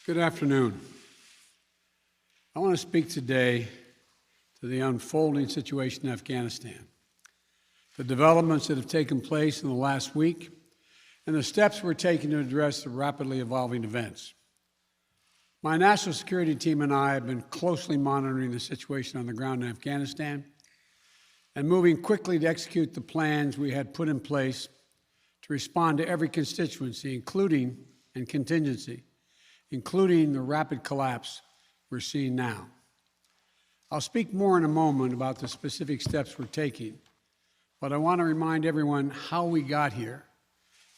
Good afternoon. I want to speak today to the unfolding situation in Afghanistan, the developments that have taken place in the last week, and the steps we're taking to address the rapidly evolving events. My national security team and I have been closely monitoring the situation on the ground in Afghanistan and moving quickly to execute the plans we had put in place to respond to every constituency, including the rapid collapse we're seeing now. I'll speak more in a moment about the specific steps we're taking, but I want to remind everyone how we got here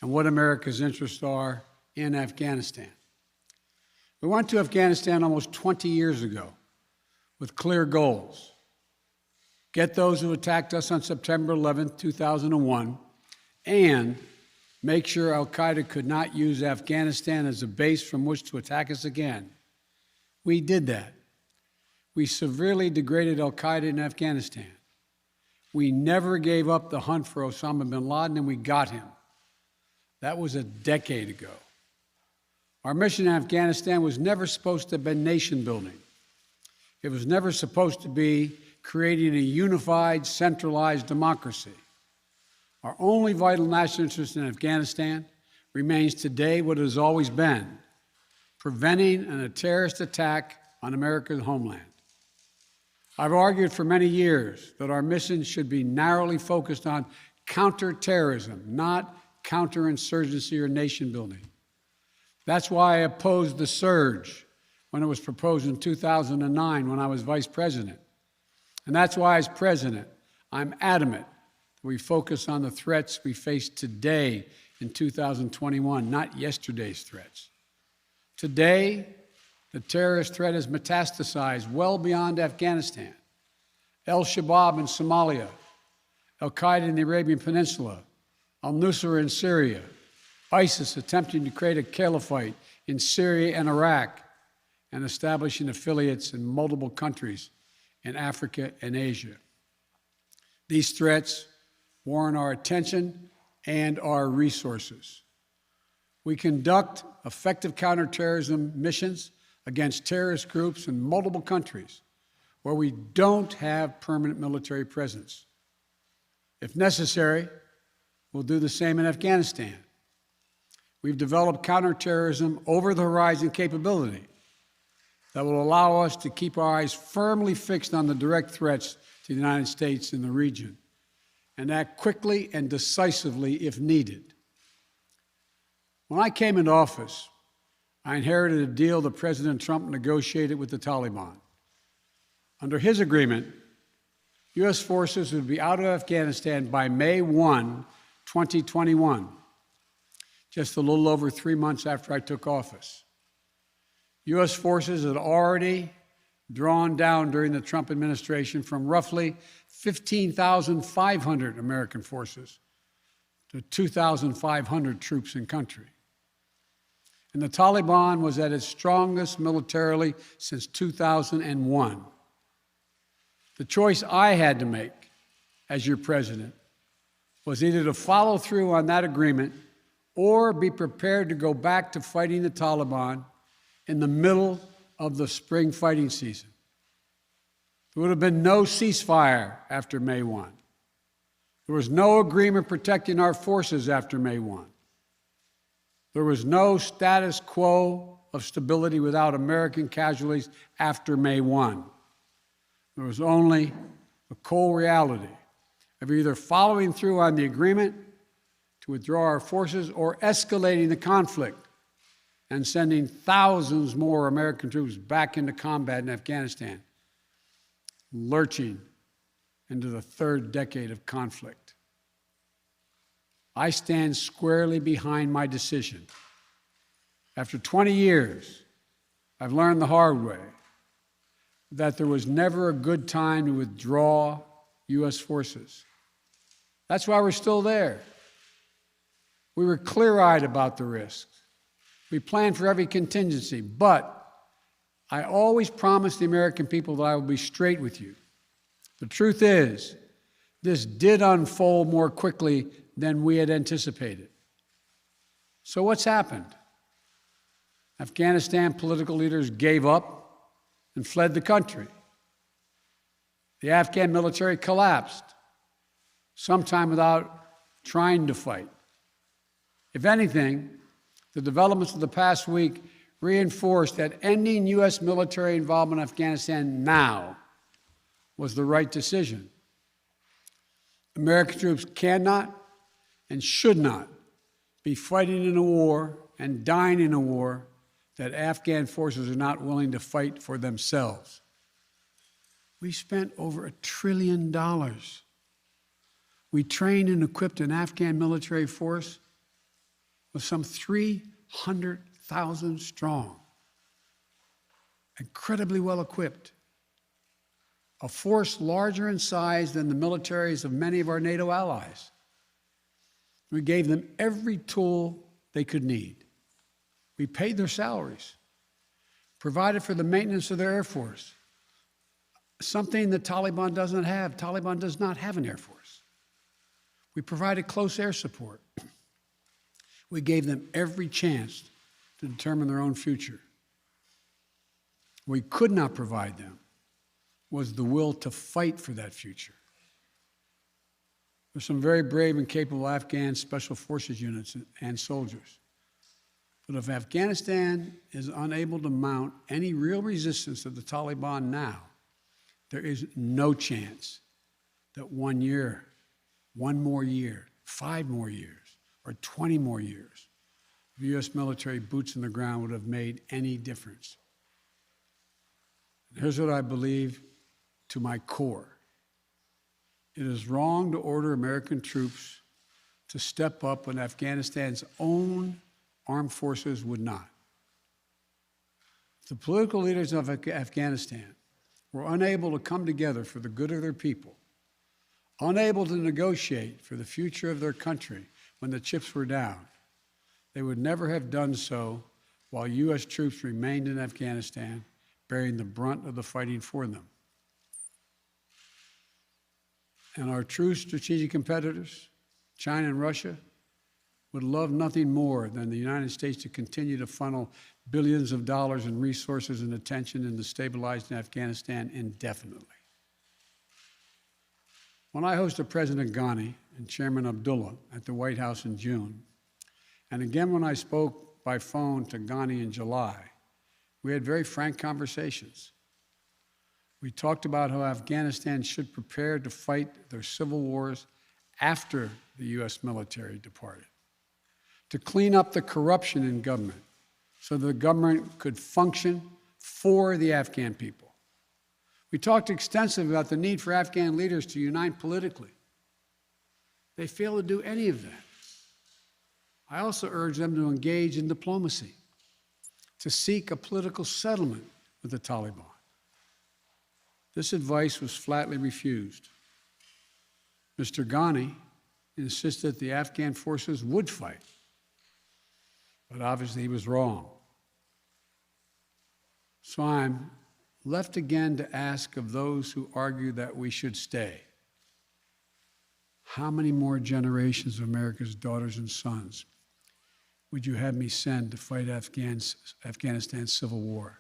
and what America's interests are in Afghanistan. We went to Afghanistan almost 20 years ago with clear goals. Get those who attacked us on September 11, 2001, and make sure al-Qaeda could not use Afghanistan as a base from which to attack us again. We did that. We severely degraded al-Qaeda in Afghanistan. We never gave up the hunt for Osama bin Laden, and we got him. That was a decade ago. Our mission in Afghanistan was never supposed to have been nation building. It was never supposed to be creating a unified, centralized democracy. Our only vital national interest in Afghanistan remains today what it has always been: preventing a terrorist attack on America's homeland. I've argued for many years that our mission should be narrowly focused on counterterrorism, not counterinsurgency or nation building. That's why I opposed the surge when it was proposed in 2009 when I was vice president. And that's why, as president, I'm adamant that we focus on the threats we face today in 2021, not yesterday's threats. Today, the terrorist threat has metastasized well beyond Afghanistan. Al-Shabaab in Somalia, al-Qaeda in the Arabian Peninsula, al-Nusra in Syria, ISIS attempting to create a caliphate in Syria and Iraq, and establishing affiliates in multiple countries in Africa and Asia. These threats warrant our attention and our resources. We conduct effective counterterrorism missions against terrorist groups in multiple countries where we don't have permanent military presence. If necessary, we'll do the same in Afghanistan. We've developed counterterrorism over-the-horizon capability that will allow us to keep our eyes firmly fixed on the direct threats to the United States in the region and act quickly and decisively if needed. When I came into office, I inherited a deal that President Trump negotiated with the Taliban. Under his agreement, U.S. forces would be out of Afghanistan by May 1, 2021, just a little over 3 months after I took office. U.S. forces had already drawn down during the Trump administration from roughly 15,500 American forces to 2,500 troops in country. And the Taliban was at its strongest militarily since 2001. The choice I had to make as your president was either to follow through on that agreement or be prepared to go back to fighting the Taliban in the middle of the spring fighting season. There would have been no ceasefire after May 1. There was no agreement protecting our forces after May 1. There was no status quo of stability without American casualties after May 1. There was only the cold reality of either following through on the agreement to withdraw our forces or escalating the conflict and sending thousands more American troops back into combat in Afghanistan, lurching into the third decade of conflict. I stand squarely behind my decision. After 20 years, I've learned the hard way that there was never a good time to withdraw U.S. forces. That's why we're still there. We were clear-eyed about the risks. We planned for every contingency, but I always promised the American people that I would be straight with you. The truth is, this did unfold more quickly than we had anticipated. So what's happened? Afghanistan political leaders gave up and fled the country. The Afghan military collapsed, sometime without trying to fight. If anything, the developments of the past week reinforced that ending U.S. military involvement in Afghanistan now was the right decision. American troops cannot and should not be fighting in a war and dying in a war that Afghan forces are not willing to fight for themselves. We spent over $1 trillion. We trained and equipped an Afghan military force with some 300,000 strong, incredibly well equipped, a force larger in size than the militaries of many of our NATO allies. We gave them every tool they could need. We paid their salaries, provided for the maintenance of their Air Force, something the Taliban doesn't have. Taliban does not have an Air Force. We provided close air support. We gave them every chance to determine their own future. What we could not provide them was the will to fight for that future. There's some very brave and capable Afghan special forces units and soldiers. But if Afghanistan is unable to mount any real resistance to the Taliban now, there is no chance that 1 year, 1 more year, 5 more years, or 20 more years of U.S. military boots on the ground would have made any difference. And here's what I believe to my core. It is wrong to order American troops to step up when Afghanistan's own armed forces would not. If the political leaders of Afghanistan were unable to come together for the good of their people, unable to negotiate for the future of their country when the chips were down, they would never have done so while U.S. troops remained in Afghanistan, bearing the brunt of the fighting for them. And our true strategic competitors, China and Russia, would love nothing more than the United States to continue to funnel billions of dollars in resources and attention into stabilizing Afghanistan indefinitely. When I hosted President Ghani and Chairman Abdullah at the White House in June, and again when I spoke by phone to Ghani in July, we had very frank conversations. We talked about how Afghanistan should prepare to fight their civil wars after the U.S. military departed, to clean up the corruption in government so the government could function for the Afghan people. We talked extensively about the need for Afghan leaders to unite politically. They failed to do any of that. I also urged them to engage in diplomacy, to seek a political settlement with the Taliban. This advice was flatly refused. Mr. Ghani insisted the Afghan forces would fight, but obviously he was wrong. So I'm left again to ask of those who argue that we should stay, how many more generations of America's daughters and sons would you have me send to fight Afghanistan's civil war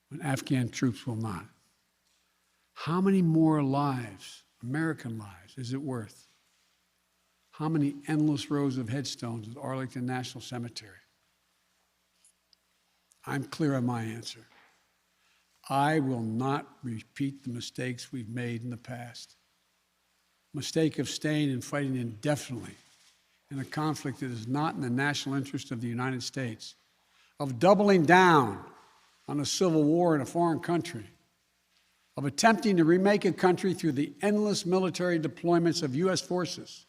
when Afghan troops will not? How many more lives, American lives, is it worth? How many endless rows of headstones at Arlington National Cemetery? I'm clear on my answer. I will not repeat the mistakes we've made in the past. Mistake of staying and fighting indefinitely in a conflict that is not in the national interest of the United States, of doubling down on a civil war in a foreign country, of attempting to remake a country through the endless military deployments of U.S. forces.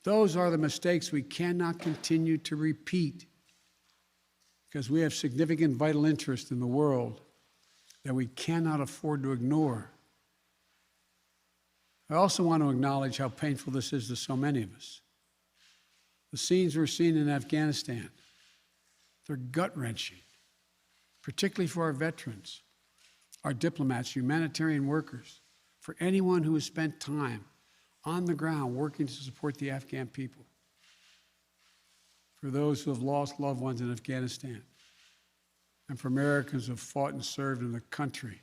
Those are the mistakes we cannot continue to repeat because we have significant vital interest in the world that we cannot afford to ignore. I also want to acknowledge how painful this is to so many of us. The scenes we're seeing in Afghanistan, they're gut-wrenching, particularly for our veterans, our diplomats, humanitarian workers, for anyone who has spent time on the ground working to support the Afghan people. for those who have lost loved ones in Afghanistan, and for Americans who have fought and served in the country,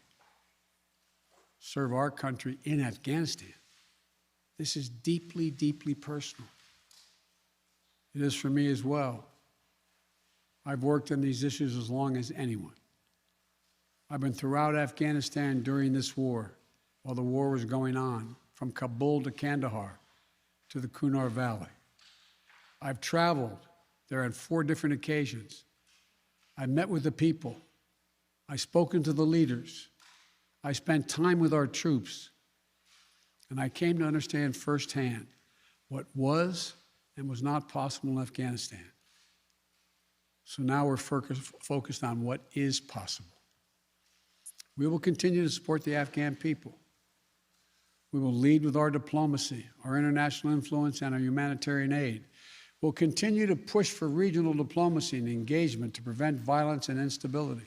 serve our country in Afghanistan. This is deeply, deeply personal. It is for me as well. I've worked on these issues as long as anyone. I've been throughout Afghanistan during this war, while the war was going on, from Kabul to Kandahar to the Kunar Valley. I've traveled there on 4 different occasions. I met with the people. I've spoken to the leaders. I spent time with our troops. And I came to understand firsthand what was and was not possible in Afghanistan. So now we're focused on what is possible. We will continue to support the Afghan people. We will lead with our diplomacy, our international influence, and our humanitarian aid. We'll continue to push for regional diplomacy and engagement to prevent violence and instability.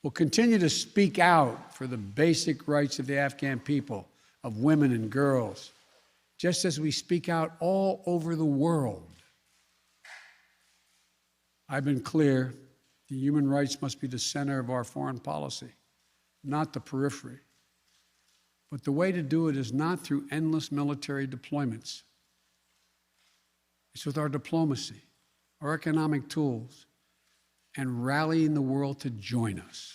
We'll continue to speak out for the basic rights of the Afghan people, of women and girls, just as we speak out all over the world. I've been clear, the human rights must be the center of our foreign policy, not the periphery. But the way to do it is not through endless military deployments. It's with our diplomacy, our economic tools, and rallying the world to join us.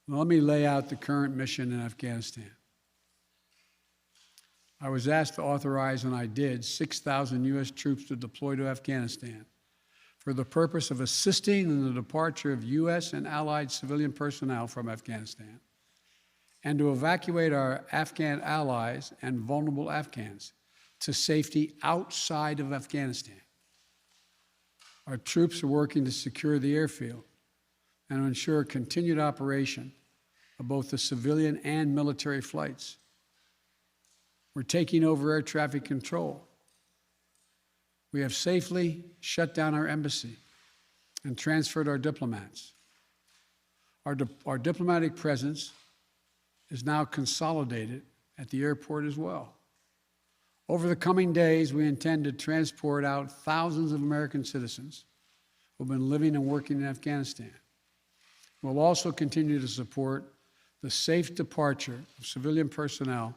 Well, let me lay out the current mission in Afghanistan. I was asked to authorize, and I did, 6,000 U.S. troops to deploy to Afghanistan for the purpose of assisting in the departure of U.S. and allied civilian personnel from Afghanistan, and to evacuate our Afghan allies and vulnerable Afghans to safety outside of Afghanistan. Our troops are working to secure the airfield and to ensure continued operation of both the civilian and military flights. We're taking over air traffic control. We have safely shut down our embassy and transferred our diplomats. Our diplomatic presence is now consolidated at the airport as well. Over the coming days, we intend to transport out thousands of American citizens who have been living and working in Afghanistan. We'll also continue to support the safe departure of civilian personnel,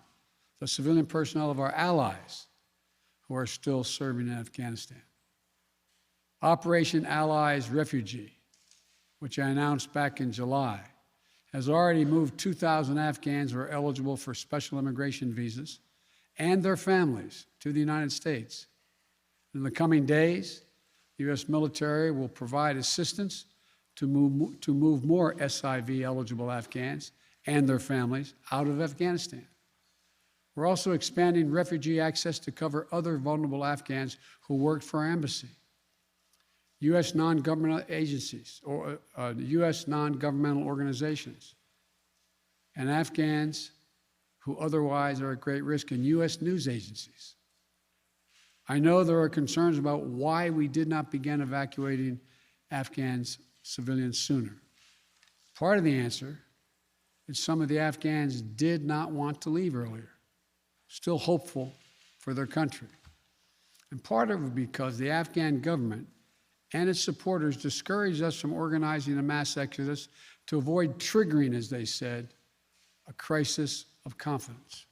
the civilian personnel of our allies who are still serving in Afghanistan. Operation Allies Refugee, which I announced back in July, has already moved 2,000 Afghans who are eligible for special immigration visas and their families to the United States. In the coming days, the U.S. military will provide assistance to move more SIV-eligible Afghans and their families out of Afghanistan. We're also expanding refugee access to cover other vulnerable Afghans who worked for our embassy. U.S. non-governmental agencies, or U.S. non-governmental organizations, and Afghans who otherwise are at great risk, in U.S. news agencies. I know there are concerns about why we did not begin evacuating Afghans civilians sooner. Part of the answer is some of the Afghans did not want to leave earlier, still hopeful for their country. And part of it because the Afghan government and its supporters discouraged us from organizing a mass exodus to avoid triggering, as they said, a crisis of confidence.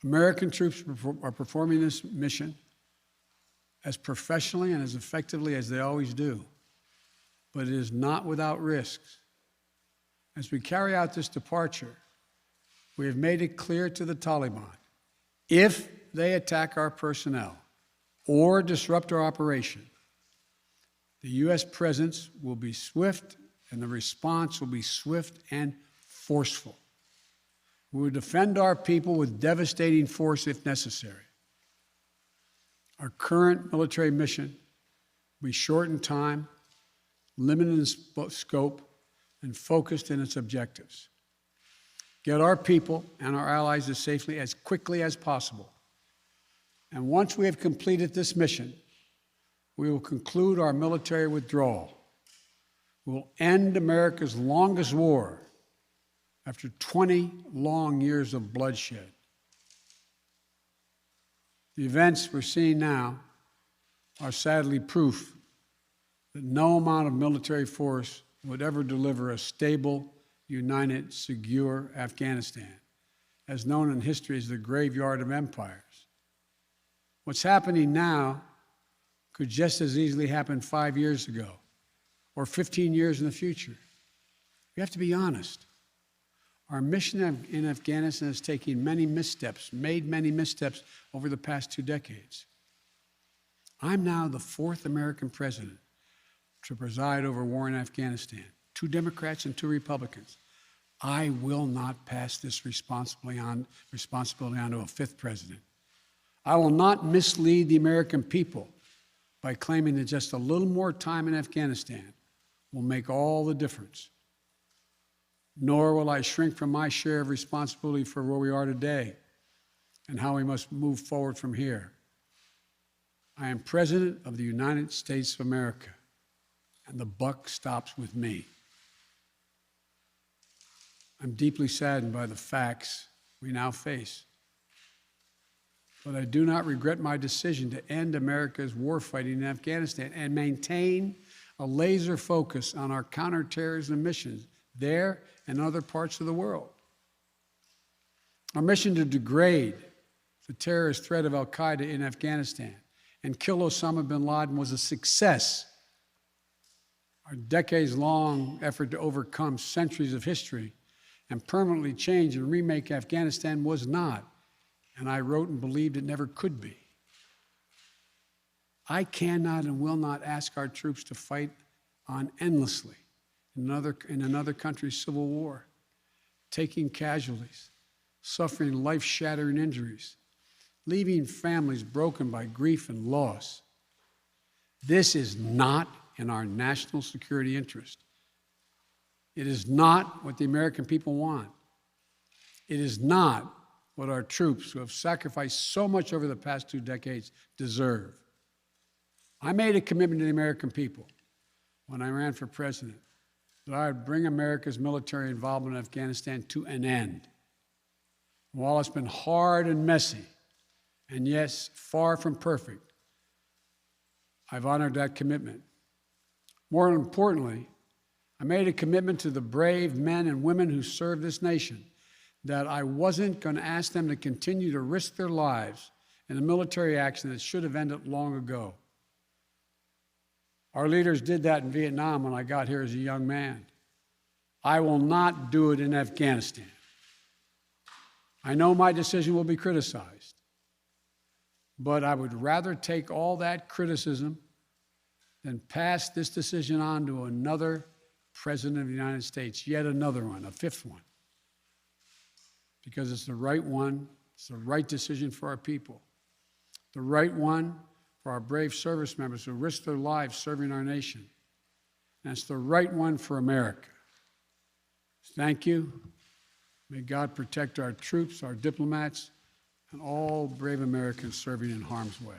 American troops are performing this mission as professionally and as effectively as they always do, but it is not without risks. As we carry out this departure, we have made it clear to the Taliban, if they attack our personnel or disrupt our operation, the U.S. presence will be swift and the response will be swift and forceful. We will defend our people with devastating force if necessary. Our current military mission will be short in time, limited in scope, and focused in its objectives. Get our people and our allies as safely as quickly as possible. And once we have completed this mission, we will conclude our military withdrawal. We will end America's longest war after 20 long years of bloodshed. The events we're seeing now are sadly proof that no amount of military force would ever deliver a stable, united, secure Afghanistan, as known in history as the graveyard of empires. What's happening now could just as easily happen 5 years ago or 15 years in the future. We have to be honest. Our mission in Afghanistan is taking many missteps, made many missteps over the past 2 decades. I'm now the 4th American president to preside over war in Afghanistan, 2 Democrats and 2 Republicans. I will not pass this responsibility on to a 5th president. I will not mislead the American people by claiming that just a little more time in Afghanistan will make all the difference. Nor will I shrink from my share of responsibility for where we are today and how we must move forward from here. I am President of the United States of America, and the buck stops with me. I'm deeply saddened by the facts we now face, but I do not regret my decision to end America's warfighting in Afghanistan and maintain a laser focus on our counterterrorism missions there and other parts of the world. Our mission to degrade the terrorist threat of al-Qaeda in Afghanistan and kill Osama bin Laden was a success. Our decades-long effort to overcome centuries of history and permanently change and remake Afghanistan was not, and I wrote and believed it never could be. I cannot and will not ask our troops to fight on endlessly in another country's civil war, taking casualties, suffering life-shattering injuries, leaving families broken by grief and loss. This is not in our national security interest. It is not what the American people want. It is not what our troops, who have sacrificed so much over the past 2 decades, deserve. I made a commitment to the American people when I ran for president that I would bring America's military involvement in Afghanistan to an end. While it's been hard and messy, and yes, far from perfect, I've honored that commitment. More importantly, I made a commitment to the brave men and women who serve this nation that I wasn't going to ask them to continue to risk their lives in a military action that should have ended long ago. Our leaders did that in Vietnam when I got here as a young man. I will not do it in Afghanistan. I know my decision will be criticized, but I would rather take all that criticism than pass this decision on to another president of the United States, yet another one, a 5th one, because it's the right one, it's the right decision for our people, the right one for our brave service members who risk their lives serving our nation, and it's the right one for America. Thank you. May God protect our troops, our diplomats, and all brave Americans serving in harm's way.